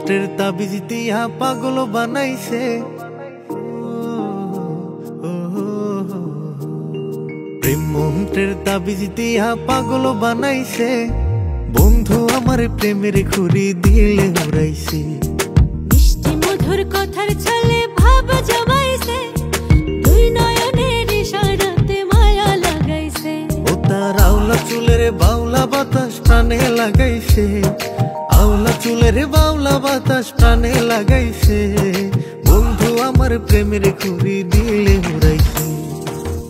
মন্ত্রের তাবিজ দিয়া পাগল বানাইছে। প্রেম মন্ত্রের তাবিজ দিয়া পাগল বানাইছে। বন্ধু আমার প্রেমের ঘুরি দিলে উড়াইছে। মিষ্টি মধুর কথার ছলে ভাব জমাইছে। দুই নয়নের ইশারাতে মায়া লাগাইছে। ও তার আওলা চুলের বাউলা বাতাস প্রাণে লাগাইছে। আওলা চুলের বাউলা বাতাস প্রাণে লাগাইছে। বন্ধু আমার প্রেমের ঘুরি দিলে উড়াইছে।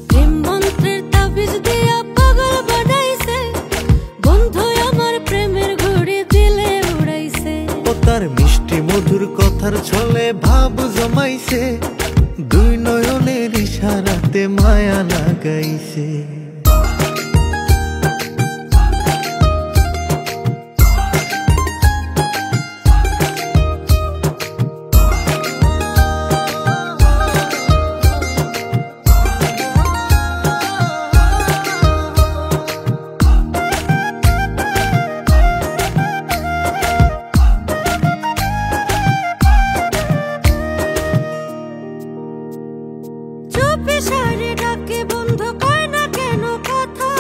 প্রেম মন্ত্রের তাবিজ দিয়া পাগল বানাইছে। বন্ধু আমার প্রেমের ঘুড়ি দিলে উড়াইছে। ও তার মিষ্টি মধুর কথার ছলে ভাব জমাইছে। দুই নয়নের ইশারাতে মায়া লাগাইছে। চুপিসারে ডাকে বন্ধু কয় না কেন কথা।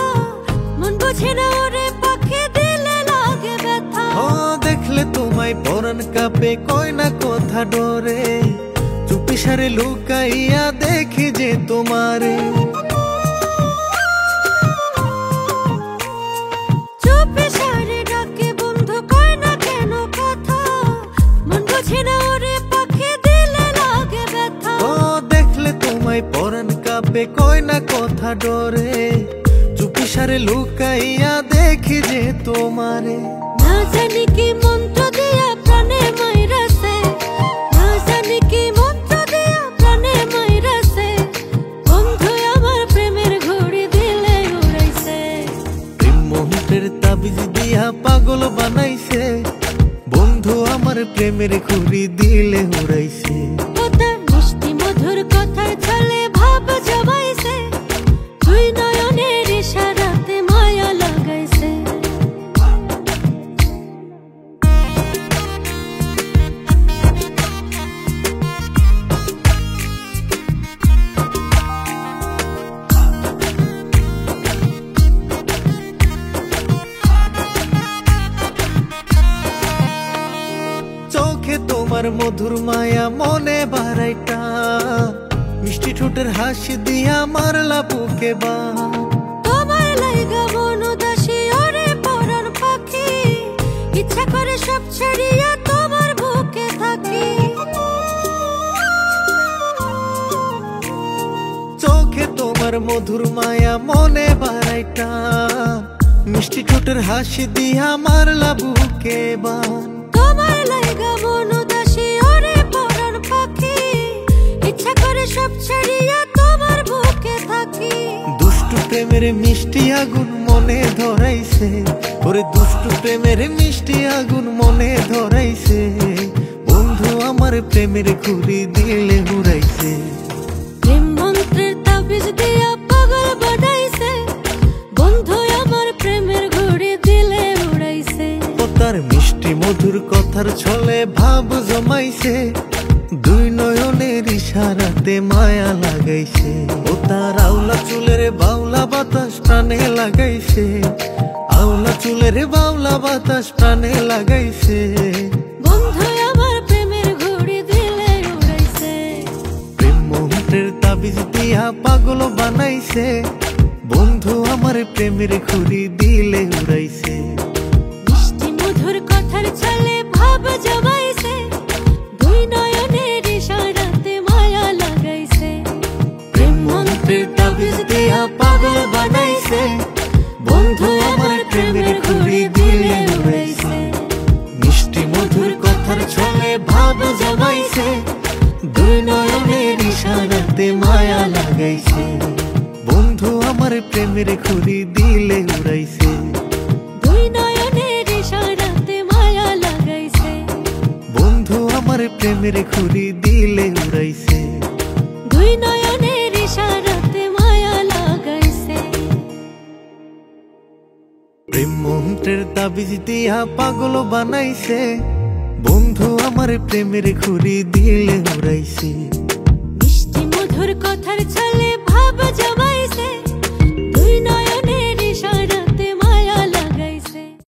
মন বুঝে না ওরে পাখি দিলে লাগে ব্যথা। ও দেখলে তোমায় পরাণ কাঁপে কয় না কথা ডরে। চুপিসারে লুকাইয়া দেখি যে তোমারে। চুপিসারে ডাকে বন্ধু কয় না কেন কথা। মন বুঝে না ওরে পাখি দিলে লাগে ব্যথা। ও দেখলে তোমায় পরাণ কাঁপে কয় না কথা ডরে। চুপিসারে লুকাইয়া দেখি যে তোমারে। না জানি কি মন্ত্র দিয়া প্রাণে মাইরাছে। না জানি কি মন্ত্র দিয়া প্রাণে মাইরাছে। বন্ধু আমার প্রেমের ঘুড়ি দিলে উড়াইছে। প্রেম মন্ত্রের তাবিজ দিয়া পাগল বানাইছে। বন্ধু আমার প্রেমের ঘুরি দিলে উড়াইছে। ও তার মিষ্টি মধুর কথার ছলে ভাব জমাইছে। দুই নয়নের ইশারাতে মায়া লাগাইছে। চোখে তোমার মধুর মায়া মনে বাড়াইটা। মিষ্টি ঠোঁটের হাসি দিয়া মারলা বুকে বা। তোমার লাইগা মন উদাসী ওরে পরাণ পাখি। ইচ্ছা করে সব ছাড়িয়া তোমার বুকে থাকি। চোখে তোমার মধুর মায়া মনে বাড়াইটা। মিষ্টি ঠোঁটের হাসি দিয়া মারলা বুকে বান। তোমার লাইগা মন উদাসী ওরে পরাণ পাখি। ইচ্ছা করে সব ছাড়িয়া তোমার বুকে থাকি। দুষ্টু প্রেমের মিষ্টি আগুন মনে ধরাইছে। ওরে দুষ্টু প্রেমের মিষ্টি আগুন মনে ধরাইছে। বন্ধু আমার প্রেমের ঘুরি দিলে উড়াইছে। প্রেম মন্ত্রের তাবিজ দিয়া পাগল বানাইছে। বন্ধু আমার প্রেমের ঘুড়ি দিলে উড়াইছে। ও তার মিষ্টি মধুর কথার ছলে ভাব জমাইছে। দুই নয়নের ইশারাতে মায়া লাগাইছে। ও তার আওলা চুলের বাউলা বাতাস প্রাণে লাগাইছে। আওলা চুলের বাউলা বাতাস প্রাণে লাগাইছে। বন্ধু আমার প্রেমের ঘুড়ি দিলে উড়াইছে। প্রেম মন্ত্রের তাবিজ দিয়া পাগল বানাইছে। বন্ধু আমার প্রেমের ঘুরি দিলে উড়াইছে। মিষ্টি মধুর কথার ছলে ভাব জমাইছে। দুই নয়নের ইশারাতে মায়া লাগাইছে। প্রেম মন্ত্রের তাবিজ দিয়া পাগল বানাইছে। বন্ধু আমার প্রেমের ঘুরি দিলে উড়াইছে। মিষ্টি মধুর কথার ছলে ভাব জমাইছে। দুই নয়নের ইশারাতে মায়া লাগাইছে। বন্ধু আমার প্রেমের ঘুরি দিলে উড়াইছে। দুই নয়নের ইশারাতে মায়া লাগাইছে। বন্ধু আমার প্রেমের ঘুরি দিলে উড়াইছে। দুই নয়নের ইশারাতে মায়া লাগাইছে। প্রেম মন্ত্রের তাবিজ দিয়া পাগল বানাইছে। বন্ধু আমার প্রেমের ঘুরি দিলে উড়াইছে। মিষ্টি মধুর কথার